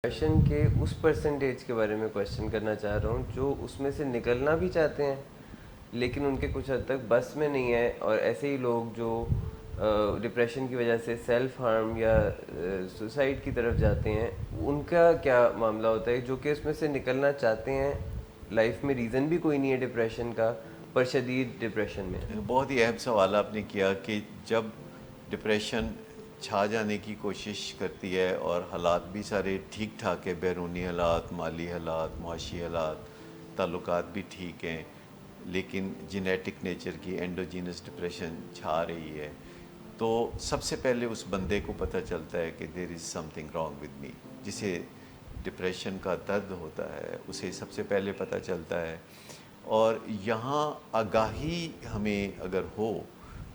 Depression کے اس percentage کے بارے میں کوشچن کرنا چاہ رہا ہوں جو اس میں سے نکلنا بھی چاہتے ہیں لیکن ان کے کچھ حد تک بس میں نہیں ہے، اور ایسے ہی لوگ جو ڈپریشن کی وجہ سے سیلف ہارم یا سوسائڈ کی طرف جاتے ہیں، ان کا کیا معاملہ ہوتا ہے؟ جو کہ اس میں سے نکلنا چاہتے ہیں، لائف میں ریزن بھی کوئی نہیں ہے ڈپریشن کا، پر شدید ڈپریشن میں۔ بہت ہی اہم سوال آپ نے کیا کہ جب ڈپریشن چھا جانے کی کوشش کرتی ہے اور حالات بھی سارے ٹھیک ٹھاک ہے، بیرونی حالات، مالی حالات، معاشی حالات، تعلقات بھی ٹھیک ہیں، لیکن جینیٹک نیچر کی اینڈوجینس ڈپریشن چھا رہی ہے، تو سب سے پہلے اس بندے کو پتہ چلتا ہے کہ there is something wrong with me. جسے ڈپریشن کا درد ہوتا ہے اسے سب سے پہلے پتہ چلتا ہے، اور یہاں آگاہی ہمیں اگر ہو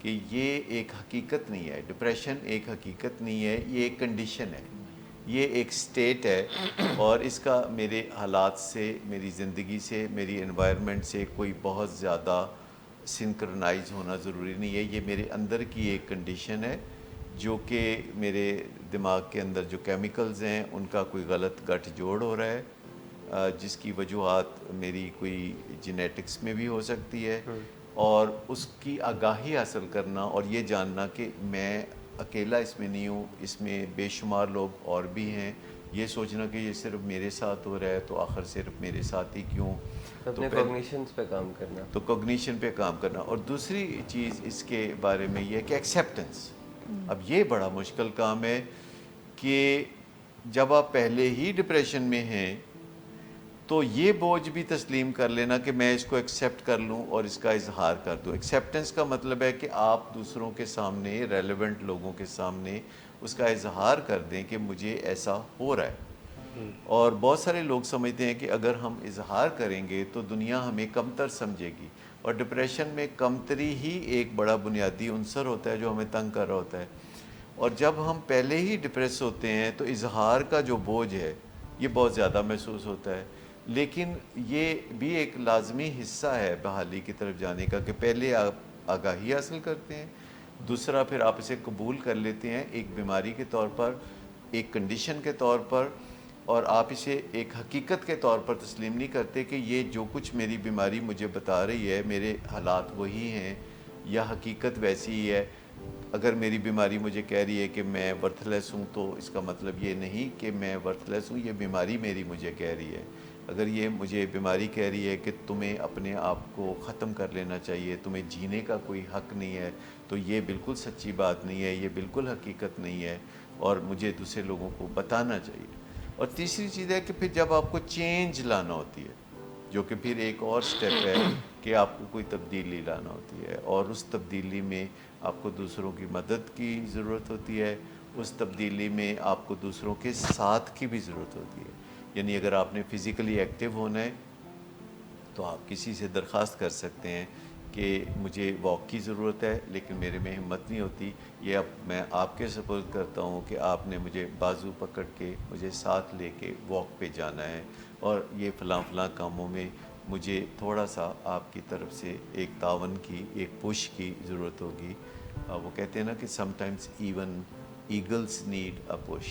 کہ یہ ایک حقیقت نہیں ہے، ڈپریشن ایک حقیقت نہیں ہے، یہ ایک کنڈیشن ہے، یہ ایک سٹیٹ ہے، اور اس کا میرے حالات سے، میری زندگی سے، میری انوائرمنٹ سے کوئی بہت زیادہ سنکرنائز ہونا ضروری نہیں ہے۔ یہ میرے اندر کی ایک کنڈیشن ہے جو کہ میرے دماغ کے اندر جو کیمیکلز ہیں ان کا کوئی غلط گٹھ جوڑ ہو رہا ہے، جس کی وجوہات میری کوئی جینیٹکس میں بھی ہو سکتی ہے، اور اس کی آگاہی حاصل کرنا اور یہ جاننا کہ میں اکیلا اس میں نہیں ہوں، اس میں بے شمار لوگ اور بھی ہیں، یہ سوچنا کہ یہ صرف میرے ساتھ ہو رہا ہے تو آخر صرف میرے ساتھ ہی کیوں، اپنے کوگنیشنز پہ کام کرنا۔ تو کوگنیشن پہ کام کرنا۔ اور دوسری چیز اس کے بارے میں یہ ہے کہ ایکسیپٹنس۔ اب یہ بڑا مشکل کام ہے کہ جب آپ پہلے ہی ڈپریشن میں ہیں تو یہ بوجھ بھی تسلیم کر لینا کہ میں اس کو ایکسیپٹ کر لوں اور اس کا اظہار کر دوں۔ ایکسیپٹنس کا مطلب ہے کہ آپ دوسروں کے سامنے، ریلیونٹ لوگوں کے سامنے اس کا اظہار کر دیں کہ مجھے ایسا ہو رہا ہے۔ اور بہت سارے لوگ سمجھتے ہیں کہ اگر ہم اظہار کریں گے تو دنیا ہمیں کمتر سمجھے گی، اور ڈپریشن میں کمتری ہی ایک بڑا بنیادی عنصر ہوتا ہے جو ہمیں تنگ کر رہا ہوتا ہے۔ اور جب ہم پہلے ہی ڈپریس ہوتے ہیں تو اظہار کا جو بوجھ ہے یہ بہت زیادہ محسوس ہوتا ہے، لیکن یہ بھی ایک لازمی حصہ ہے بحالی کی طرف جانے کا کہ پہلے آپ آگاہی حاصل کرتے ہیں، دوسرا پھر آپ اسے قبول کر لیتے ہیں ایک بیماری کے طور پر، ایک کنڈیشن کے طور پر، اور آپ اسے ایک حقیقت کے طور پر تسلیم نہیں کرتے کہ یہ جو کچھ میری بیماری مجھے بتا رہی ہے، میرے حالات وہی ہیں یا حقیقت ویسی ہی ہے۔ اگر میری بیماری مجھے کہہ رہی ہے کہ میں ورتھ لیس ہوں تو اس کا مطلب یہ نہیں کہ میں ورتھ لیس ہوں، یہ بیماری میری مجھے کہہ رہی ہے۔ اگر یہ مجھے بیماری کہہ رہی ہے کہ تمہیں اپنے آپ کو ختم کر لینا چاہیے، تمہیں جینے کا کوئی حق نہیں ہے، تو یہ بالکل سچی بات نہیں ہے، یہ بالکل حقیقت نہیں ہے، اور مجھے دوسرے لوگوں کو بتانا چاہیے۔ اور تیسری چیز ہے کہ پھر جب آپ کو چینج لانا ہوتی ہے، جو کہ پھر ایک اور سٹیپ ہے کہ آپ کو کوئی تبدیلی لانا ہوتی ہے، اور اس تبدیلی میں آپ کو دوسروں کی مدد کی ضرورت ہوتی ہے، اس تبدیلی میں آپ کو دوسروں کے ساتھ کی بھی ضرورت ہوتی ہے۔ یعنی اگر آپ نے فزیکلی ایکٹیو ہونا ہے تو آپ کسی سے درخواست کر سکتے ہیں کہ مجھے واک کی ضرورت ہے لیکن میرے میں ہمت نہیں ہوتی، یہ اب میں آپ کے سپورٹ کرتا ہوں کہ آپ نے مجھے بازو پکڑ کے مجھے ساتھ لے کے واک پہ جانا ہے، اور یہ فلاں فلاں کاموں میں مجھے تھوڑا سا آپ کی طرف سے ایک تعاون کی، ایک پش کی ضرورت ہوگی۔ وہ کہتے ہیں نا کہ some times even eagles need a push.